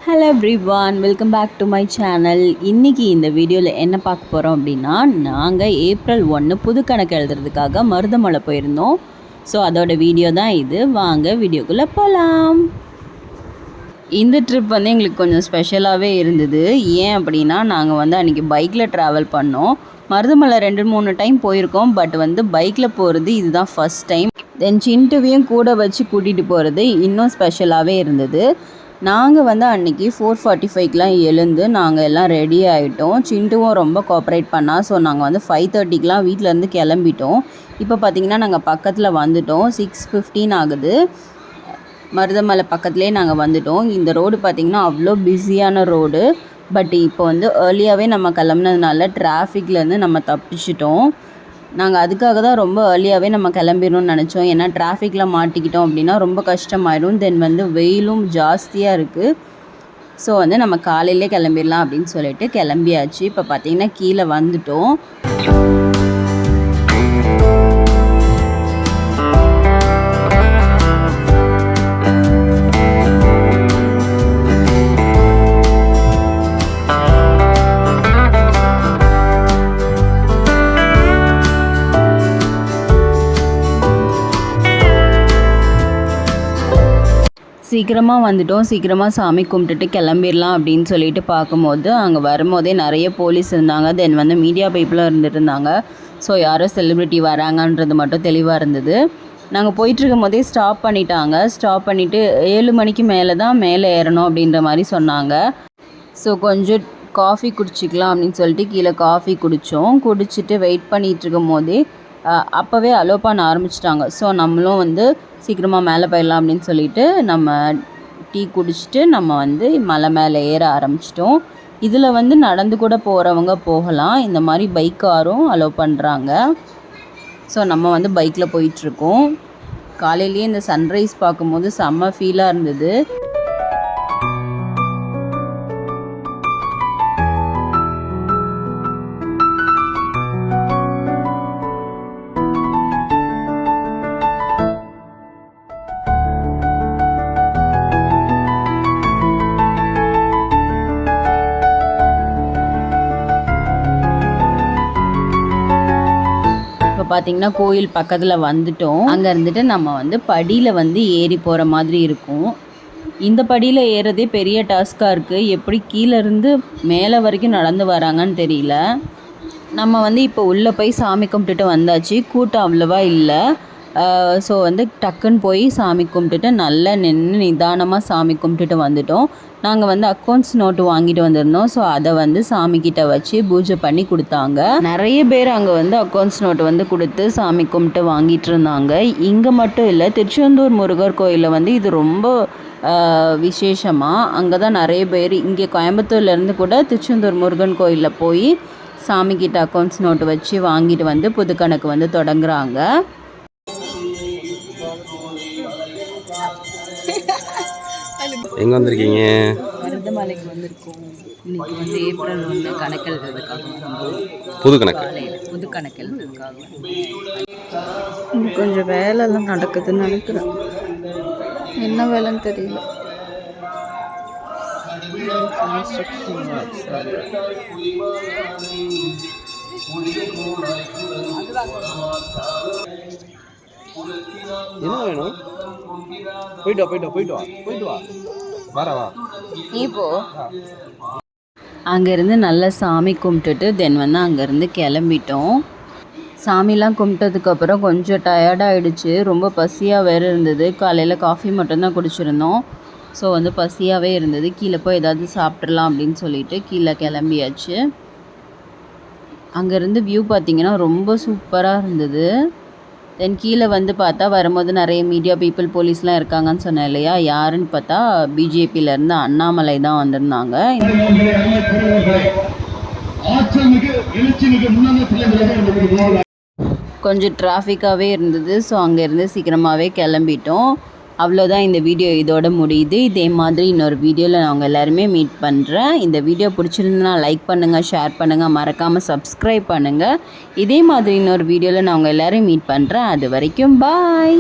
Hello everyone, welcome back to my channel. இன்றைக்கி இந்த வீடியோவில் என்ன பார்க்க போகிறோம் அப்படின்னா, நாங்கள் ஏப்ரல் 1 புது கணக்கு எழுதுறதுக்காக மருதமலை போயிருந்தோம். ஸோ அதோட வீடியோ தான் இது. வாங்க வீடியோக்குள்ளே போகலாம். இந்த ட்ரிப் வந்து எங்களுக்கு கொஞ்சம் ஸ்பெஷலாகவே இருந்தது. ஏன் அப்படின்னா, நாங்கள் வந்து அன்றைக்கி பைக்கில் ட்ராவல் பண்ணோம். மருதமலை 2-3 டைம் போயிருக்கோம். பட் வந்து பைக்கில் போகிறது இதுதான் ஃபஸ்ட் டைம். தென் சின்ட்டுவையும் கூட வச்சு கூட்டிகிட்டு போகிறது இன்னும் ஸ்பெஷலாகவே இருந்தது. நாங்கள் வந்து அன்றைக்கி 4:45க்கெலாம் எழுந்து நாங்கள் எல்லாம் ரெடி ஆகிட்டோம். சிண்டுவும் ரொம்ப கோஆப்ரேட் பண்ணால். ஸோ நாங்கள் வந்து 5:30க்கெலாம் வீட்டிலேருந்து கிளம்பிட்டோம். இப்போ பார்த்திங்கன்னா நாங்கள் பக்கத்தில் வந்துவிட்டோம். 6:15 ஆகுது. மருதமலை பக்கத்துலேயே நாங்கள் வந்துவிட்டோம். இந்த ரோடு பார்த்திங்கன்னா அவ்வளோ பிஸியான ரோடு. பட் இப்போ வந்து ஏர்லியாகவே நம்ம கிளம்புனதுனால டிராஃபிக்லேருந்து நம்ம தப்பிச்சிட்டோம். நாங்கள் அதுக்காக தான் ரொம்ப ஏர்லியாகவே நம்ம கிளம்பிடணும்னு நினச்சோம். ஏன்னா டிராஃபிக்கில் மாட்டிக்கிட்டோம் அப்படின்னா ரொம்ப கஷ்டமாயிடும். தென் வந்து வெயிலும் ஜாஸ்தியாக இருக்குது. ஸோ வந்து நம்ம காலையிலே கிளம்பிடலாம் அப்படின்னு சொல்லிட்டு கிளம்பியாச்சு. இப்போ பார்த்திங்கன்னா கீழே வந்துட்டோம். சீக்கிரமாக வந்துட்டோம். சீக்கிரமாக சாமி கும்பிட்டுட்டு கிளம்பிடலாம் அப்படின்னு சொல்லிட்டு பார்க்கும்போது அங்கே வரும்போதே நிறைய போலீஸ் இருந்தாங்க. தென் வந்து மீடியா பீப்புளும் இருந்துட்டு இருந்தாங்க. ஸோ யாரோ செலிப்ரிட்டி வராங்கன்றது மட்டும் தெளிவாக இருந்தது. நாங்கள் போயிட்டுருக்கும் போதே ஸ்டாப் பண்ணிட்டாங்க. ஸ்டாப் பண்ணிவிட்டு 7 மணிக்கு மேலே தான் மேலே ஏறணும் அப்படின்ற மாதிரி சொன்னாங்க. ஸோ கொஞ்சம் காஃபி குடிச்சிக்கலாம் அப்படின்னு சொல்லிட்டு கீழே காஃபி குடித்தோம். குடிச்சிட்டு வெயிட் பண்ணிகிட்ருக்கும் போதே அப்போவே அலோவ் பண்ண ஆரம்பிச்சிட்டாங்க. ஸோ நம்மளும் வந்து சீக்கிரமாக மேலே போயிடலாம் அப்படின்னு சொல்லிட்டு நம்ம டீ குடிச்சிட்டு நம்ம வந்து மலை மேலே ஏற ஆரம்பிச்சிட்டோம். இதில் வந்து நடந்து கூட போகிறவங்க போகலாம். இந்த மாதிரி பைக் காரும் அலோவ் பண்ணுறாங்க. ஸோ நம்ம வந்து பைக்கில் போயிட்டுருக்கோம். காலையிலேயே இந்த சன்ரைஸ் பார்க்கும்போது செம்ம ஃபீலாக இருந்தது. இப்போ பார்த்திங்கன்னா கோயில் பக்கத்தில் வந்துட்டோம். அங்கே இருந்துட்டு நம்ம வந்து படியில் வந்து ஏறி போகிற மாதிரி இருக்கும். இந்த படியில் ஏறதே பெரிய டாஸ்க்காக இருக்குது. எப்படி கீழேருந்து மேலே வரைக்கும் நடந்து வராங்கன்னு தெரியல. நம்ம வந்து இப்போ உள்ளே போய் சாமி கும்பிட்டுட்டு வந்தாச்சு. கூட்டம் அவ்வளோவா இல்லை. ஸோ வந்து டக்குன்னு போய் சாமி கும்பிட்டுட்டு நல்லா நின்று நிதானமாக சாமி கும்பிட்டுட்டு வந்துட்டோம். நாங்கள் வந்து அக்கௌண்ட்ஸ் நோட்டு வாங்கிட்டு வந்திருந்தோம். ஸோ அதை வந்து சாமிக்கிட்ட வச்சு பூஜை பண்ணி கொடுத்தாங்க. நிறைய பேர் அங்கே வந்து அக்கௌண்ட்ஸ் நோட்டு வந்து கொடுத்து சாமி கும்பிட்டு வாங்கிட்டு இருந்தாங்க. இங்கே மட்டும் இல்லை, திருச்செந்தூர் முருகர் கோயிலில் வந்து இது ரொம்ப விசேஷமாக. அங்கே தான் நிறைய பேர் இங்கே கோயம்புத்தூர்லேருந்து கூட திருச்செந்தூர் முருகன் கோயிலில் போய் சாமிக்கிட்ட அக்கௌண்ட்ஸ் நோட்டு வச்சு வாங்கிட்டு வந்து புது கணக்கு வந்து தொடங்குறாங்க. எங்கே வந்திருக்கீங்க? மருதமலைக்கு வந்திருக்கோம். இன்னைக்கு வந்து ஏப்ரல் 1 கணக்கு எழுதுறதுக்காக வந்தோம். புது கணக்கு எழுதுறதுக்காக கொஞ்சம் வேலைலாம் நடக்குதுன்னு நினைக்கிறேன். என்ன வேலைன்னு தெரியல. என்ன வேணும்? போயிட்டு வா வரவா நீ போ. அங்கேருந்து நல்லா சாமி கும்பிட்டுட்டு தென் வந்து அங்கேருந்து கிளம்பிட்டோம். சாமிலாம் கும்பிட்டதுக்கப்புறம் கொஞ்சம் டயர்டாகிடுச்சு. ரொம்ப பசியாக வேறு இருந்தது. காலையில் காஃபி மட்டும்தான் குடிச்சிருந்தோம். ஸோ வந்து பசியாகவே இருந்தது. கீழே போய் ஏதாவது சாப்பிட்றலாம் அப்படின்னு சொல்லிட்டு கீழே கிளம்பியாச்சு. அங்கேருந்து வியூ பார்த்திங்கன்னா ரொம்ப சூப்பராக இருந்தது. தென் கீழே வந்து பார்த்தா வரும்போது நிறைய மீடியா பீப்புள் போலீஸ்லாம் இருக்காங்கன்னு சொன்னேன் இல்லையா. யாருன்னு பார்த்தா பிஜேபியிலேருந்து அண்ணாமலை தான் வந்திருந்தாங்க. கொஞ்சம் டிராஃபிக்காகவே இருந்தது. ஸோ அங்கேருந்து சீக்கிரமாகவே கிளம்பிட்டோம். அவ்வளோதான், இந்த வீடியோ இதோட முடியுது. இதே மாதிரி இன்னொரு வீடியோவில் நான் உங்கள் எல்லாருமே மீட் பண்ணுறேன். இந்த வீடியோ பிடிச்சிருந்ததுன்னா லைக் பண்ணுங்கள், ஷேர் பண்ணுங்கள், மறக்காமல் சப்ஸ்கிரைப் பண்ணுங்கள். இதே மாதிரி இன்னொரு வீடியோவில் நான் உங்கள் எல்லோரையும் மீட் பண்ணுறேன். அது வரைக்கும் பாய்.